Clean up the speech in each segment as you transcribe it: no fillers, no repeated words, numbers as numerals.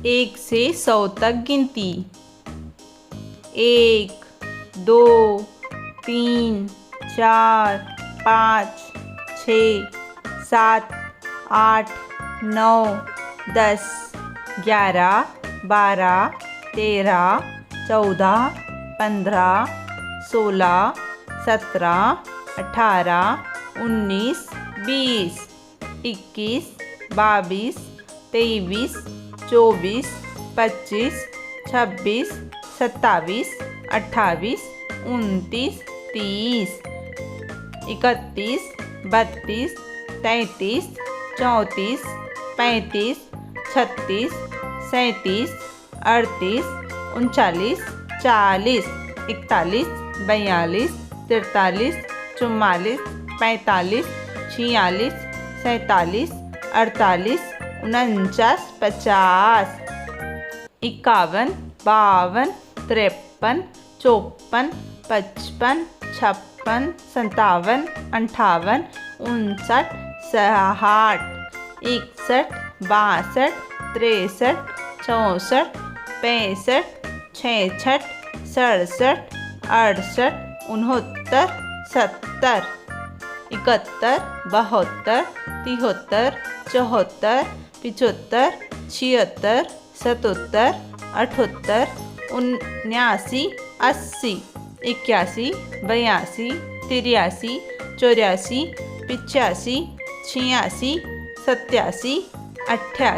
1 से 100 तक गिनती। 1 2 3 4 5 6 7 8 9 10 11 12 13 14 15 16 17 18 19 20 21 22 23 24 25 26 27 28 29 30 31 32 33 34 35 36 37 38 39 40 41 42 43 44 45 46 47 48 49 50 51 52 53 54 55 56 57 58 59 60 61 62 63 64 65 66 67 68 69 70 71 72 73 74 75 76 77 78 79 80 81 82 83 84 85 86 87 88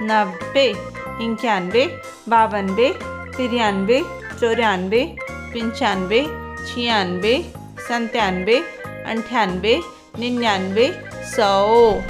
89 90 91 92 93 94 95 96 97 98 99 100।